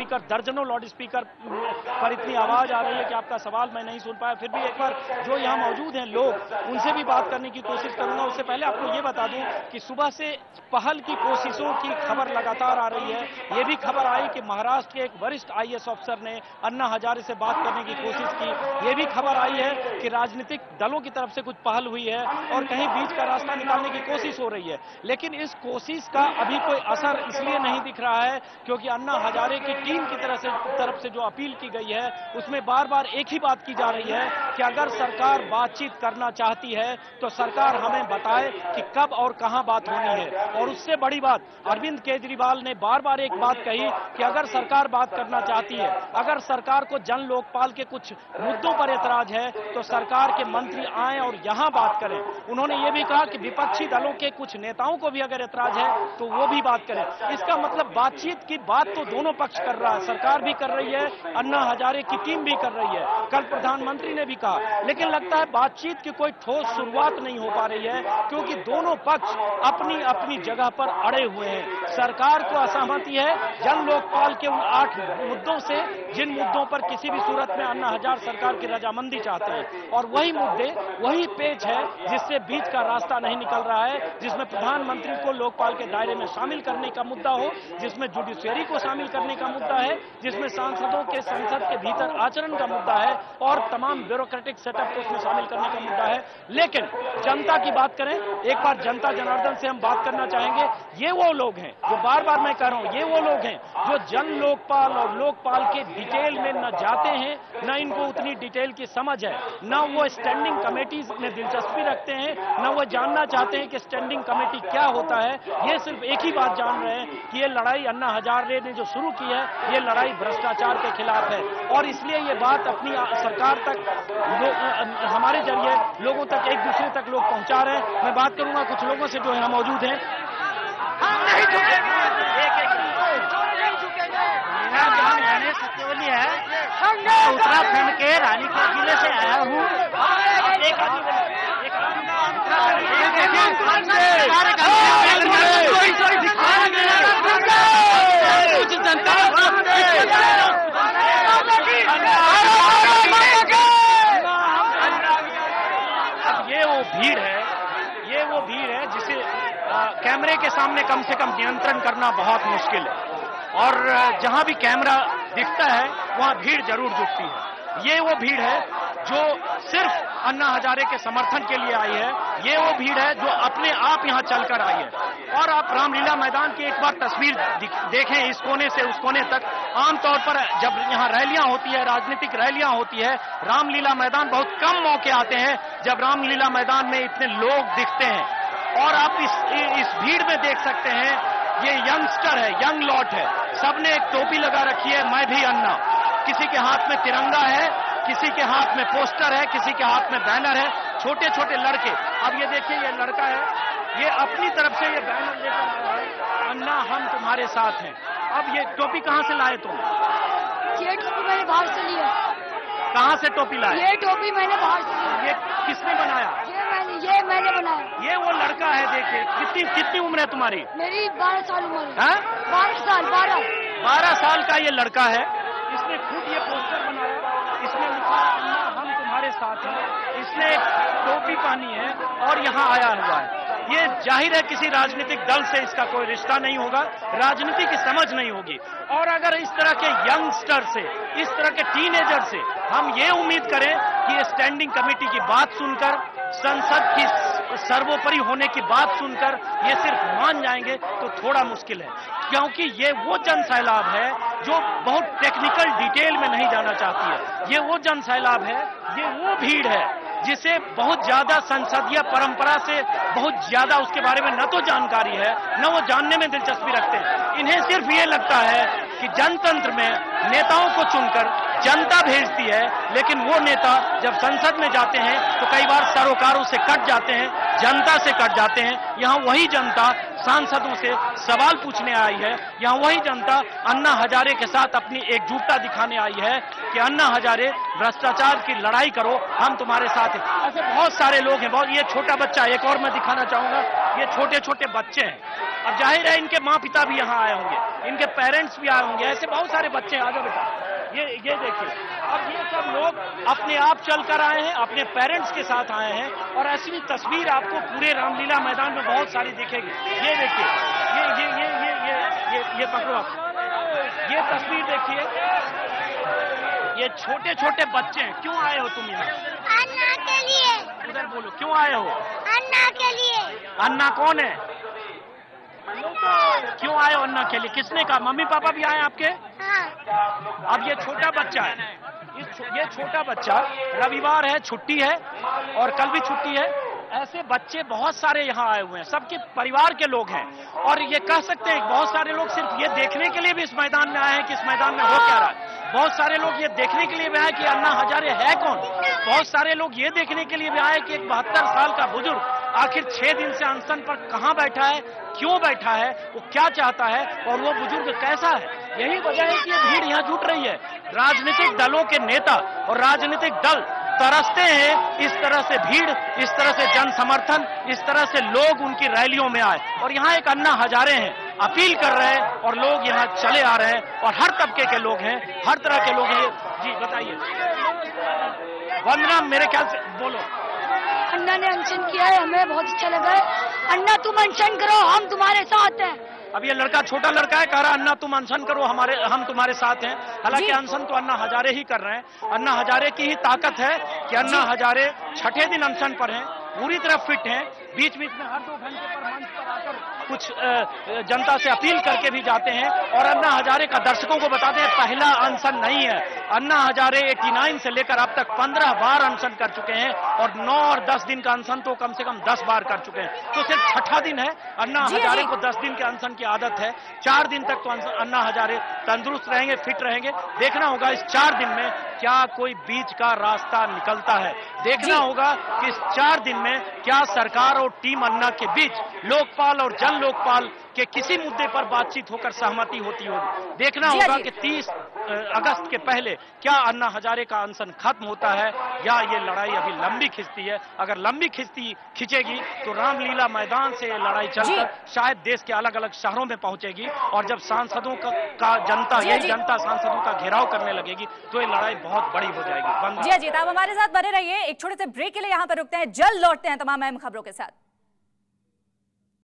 Speaker, दर्जनों loud speaker पर इतनी आवाज आ रही है कि आपका सवाल मैं नहीं सुन पाया। फिर भी एक बार जो यहाँ मौजूद हैं लोग, उनसे भी बात करने की कोशिश करूंगा। उससे पहले आपको ये बता दूं कि सुबह से पहल की कोशिशों की खबर लगातार आ रही है। ये भी खबर आई कि महाराष्ट्र के एक वरिष्ठ IAS अफसर ने अन्ना हजारे से बात करने की कोशिश की। ये भी खबर आई है कि राजनीतिक दलों की तरफ से कुछ पहल हुई है और कहीं बीच का रास्ता निकालने की कोशिश हो रही है। लेकिन इस कोशिश का अभी कोई असर इसलिए नहीं दिख रहा है क्योंकि अन्ना हजारे की टीम की तरफ से जो अपील की गई है उसमें बार बार एक ही बात की जा रही है कि अगर सरकार बातचीत करना चाहती है तो सरकार हमें बताए कि कब और कहां बात होनी है। और उससे बड़ी बात, अरविंद केजरीवाल ने बार बार एक बात कही कि अगर सरकार बात करना चाहती है, अगर सरकार को जन लोकपाल के कुछ मुद्दों पर एतराज है तो सरकार के मंत्री आए और यहां बात करें। उन्होंने ये भी कहा कि विपक्षी दलों के कुछ नेताओं को भी अगर एतराज है तो वो भी बात करें। इसका मतलब बातचीत की बात तो दोनों पक्ष कर रहा है, सरकार भी कर रही है, अन्ना हजारे की टीम भी कर रही है, कल प्रधानमंत्री ने भी कहा। लेकिन लगता है बातचीत की कोई ठोस शुरुआत नहीं हो पा रही है क्योंकि दोनों पक्ष अपनी अपनी जगह पर अड़े हुए हैं। सरकार को असहमति है जन लोकपाल के उन 8 मुद्दों से जिन मुद्दों पर किसी भी सूरत में अन्ना हजारे सरकार की रजामंदी चाहते हैं, और वही मुद्दे, वही पेच है जिससे बीच का रास्ता नहीं निकल रहा है, जिसमें प्रधानमंत्री को लोकपाल के दायरे में शामिल करने का मुद्दा हो, जिसमें जुडिशियरी को शामिल करने का मुद्दा है, जिसमें सांसदों के संसद के भीतर आचरण का मुद्दा है और तमाम ब्यूरोक्रेटिक सेटअप को उसमें शामिल करने का मुद्दा है। लेकिन जनता की बात करें, एक बार जनता जनार्दन से हम बात करना चाहेंगे। ये वो लोग हैं जो बार बार मैं कह रहा हूं, ये वो लोग हैं जो जन लोकपाल और लोकपाल के डिटेल में न जाते हैं, न इनको उतनी डिटेल की समझ है, न वो स्टैंडिंग कमेटीज में दिलचस्पी रखते हैं, न वो जानना चाहते हैं कि स्टैंडिंग कमेटी क्या होता है। ये सिर्फ एक ही बात जान रहे हैं कि ये लड़ाई अन्ना हजारे ने जो शुरू की है, ये लड़ाई भ्रष्टाचार के खिलाफ है और इसलिए ये बात अपनी सरकार तक हमारे जरिए लोगों तक, एक दूसरे तक लोग पहुंचा रहे हैं। मैं बात करूंगा कुछ लोगों से जो यहाँ मौजूद हैं। मेरा नाम गणेश सत्यवली है, उत्तराखंड के रानी के जिले से आया हूँ। अब ये वो भीड़ है जिसे कैमरे के सामने कम से कम नियंत्रण करना बहुत मुश्किल है और जहां भी कैमरा दिखता है वहां भीड़ जरूर जुटती है। ये वो भीड़ है जो सिर्फ अन्ना हजारे के समर्थन के लिए आई है, ये वो भीड़ है जो अपने आप यहां चलकर आई है। और आप रामलीला मैदान की एक बार तस्वीर देखें, इस कोने से उस कोने तक। आमतौर पर जब यहां रैलियां होती है, राजनीतिक रैलियां होती है, रामलीला मैदान बहुत कम मौके आते हैं जब रामलीला मैदान में इतने लोग दिखते हैं। और आप इस भीड़ में देख सकते हैं, ये यंगस्टर है, यंग लॉट है, सबने एक टोपी लगा रखी है, मैं भी अन्ना। किसी के हाथ में तिरंगा है, किसी के हाथ में पोस्टर है, किसी के हाथ में बैनर है। छोटे छोटे लड़के, अब ये देखिए, ये लड़का है, ये अपनी तरफ से ये बैनर लेकर आया है, अन्ना हम तुम्हारे साथ हैं। अब ये टोपी कहां से लाए तुम? ये टोपी मैंने बाहर से लिया। कहां से टोपी लाए? ये टोपी मैंने बाहर से लिया। ये किसने बनाया? ये मैंने बनाया। ये वो लड़का है, देखिए। कितनी उम्र है तुम्हारी? मेरी 12 साल उम्र है। हाँ? 12 साल का ये लड़का है। इसने खुद ये पोस्टर बनाया, इसने लिखा अन्ना हम तुम्हारे साथ हैं। इसने एक टोपी पहनी है और यहाँ आया हुआ है। ये जाहिर है किसी राजनीतिक दल से इसका कोई रिश्ता नहीं होगा, राजनीति की समझ नहीं होगी। और अगर इस तरह के यंगस्टर से, इस तरह के टीनेजर से हम ये उम्मीद करें कि ये स्टैंडिंग कमेटी की बात सुनकर, संसद की सर्वोपरि होने की बात सुनकर ये सिर्फ मान जाएंगे तो थोड़ा मुश्किल है, क्योंकि ये वो जन सैलाब है जो बहुत टेक्निकल डिटेल में नहीं जाना चाहती है। ये वो जन सैलाब है, ये वो भीड़ है जिसे बहुत ज्यादा संसदीय परंपरा से बहुत ज्यादा उसके बारे में न तो जानकारी है, न वो जानने में दिलचस्पी रखते हैं। इन्हें सिर्फ ये लगता है कि जनतंत्र में नेताओं को चुनकर जनता भेजती है, लेकिन वो नेता जब संसद में जाते हैं तो कई बार सरोकारों से कट जाते हैं, जनता से कट जाते हैं। यहाँ वही जनता सांसदों से सवाल पूछने आई है, यहाँ वही जनता अन्ना हजारे के साथ अपनी एकजुटता दिखाने आई है कि अन्ना हजारे भ्रष्टाचार की लड़ाई करो, हम तुम्हारे साथ हैं। ऐसे बहुत सारे लोग हैं। बहुत, ये छोटा बच्चा, एक और मैं दिखाना चाहूंगा, ये छोटे छोटे बच्चे हैं, अब जाहिर है इनके माँ पिता भी यहाँ आए होंगे, इनके पेरेंट्स भी आए होंगे, ऐसे बहुत सारे बच्चे आ जाओ बेटा, ये देखिए। अब ये सब लोग अपने आप चलकर आए हैं, अपने पेरेंट्स के साथ आए हैं, और ऐसी तस्वीर आपको पूरे रामलीला मैदान में बहुत सारी दिखेगी। ये देखिए, ये पकड़ो आप, ये तस्वीर देखिए, ये छोटे छोटे बच्चे हैं। क्यों आए हो तुम यहाँ? अन्ना के लिए। उधर बोलो, क्यों आए हो? अन्ना के लिए। अन्ना कौन है? क्यों आए हो अन्ना के लिए? किसने कहा? मम्मी पापा भी आए आपके? हाँ। अब ये छोटा बच्चा है, ये छोटा बच्चा, रविवार है, छुट्टी है, और कल भी छुट्टी है। ऐसे बच्चे बहुत सारे यहाँ आए हुए हैं, सबके परिवार के लोग हैं, और ये कह सकते हैं बहुत सारे लोग सिर्फ ये देखने के लिए भी इस मैदान में आए हैं कि इस मैदान में हो क्या रहा है। बहुत सारे लोग ये देखने के लिए भी आए कि अन्ना हजारे है कौन। बहुत सारे लोग ये देखने के लिए भी आए कि एक 72 साल का बुजुर्ग आखिर 6 दिन से अनशन पर कहां बैठा है, क्यों बैठा है, वो क्या चाहता है, और वो बुजुर्ग कैसा है। यही वजह है कि ये भीड़ यहाँ जुट रही है। राजनीतिक दलों के नेता और राजनीतिक दल तरसते हैं इस तरह से भीड़, इस तरह से जन समर्थन, इस तरह से लोग उनकी रैलियों में आए, और यहाँ एक अन्ना हजारे हैं, अपील कर रहे हैं, और लोग यहाँ चले आ रहे हैं, और हर तबके के लोग हैं, हर तरह के लोग हैं। जी बताइए वंदना, मेरे ख्याल से बोलो। अन्ना ने अनशन किया है, हमें बहुत अच्छा लगा है। अन्ना तुम अनशन करो, हम तुम्हारे साथ हैं। अब ये लड़का, छोटा लड़का है, कह रहा अन्ना तुम अनशन करो, हम तुम्हारे साथ हैं। हालांकि अनशन तो अन्ना हजारे ही कर रहे हैं। अन्ना हजारे की ही ताकत है कि अन्ना हजारे छठे दिन अनशन पर हैं, पूरी तरह फिट हैं। बीच बीच में हर 2 घंटे पर मंच पर आकर कुछ जनता से अपील करके भी जाते हैं, और अन्ना हजारे का दर्शकों को बताते हैं पहला अनशन नहीं है। अन्ना हजारे 89 से लेकर अब तक 15 बार अनशन कर चुके हैं, और 9 और 10 दिन का अनशन तो कम से कम 10 बार कर चुके हैं। तो सिर्फ छठा दिन है। अन्ना हजारे को 10 दिन के अनशन की आदत है। 4 दिन तक तो अन्ना हजारे तंदुरुस्त रहेंगे, फिट रहेंगे। देखना होगा इस 4 दिन में क्या कोई बीच का रास्ता निकलता है। देखना होगा कि इस 4 दिन में क्या सरकार और टीम अन्ना के बीच लोकपाल और जन लोकपाल के किसी मुद्दे पर बातचीत होकर सहमति होती होगी। देखना होगा कि 30 अगस्त के पहले क्या अन्ना हजारे का अनशन खत्म होता है, या ये लड़ाई अभी लंबी खिंचती है। अगर लंबी खिंचेगी तो रामलीला मैदान से ये लड़ाई चलकर शायद देश के अलग अलग शहरों में पहुंचेगी, और जब सांसदों का जनता, यही जनता सांसदों का घेराव करने लगेगी, तो ये लड़ाई बहुत बड़ी हो जाएगी। जी अजीत, आप हमारे साथ बने रहिए। एक छोटे से ब्रेक के लिए यहाँ पर रुकते हैं, जल्द लौटते हैं तमाम अहम खबरों के साथ।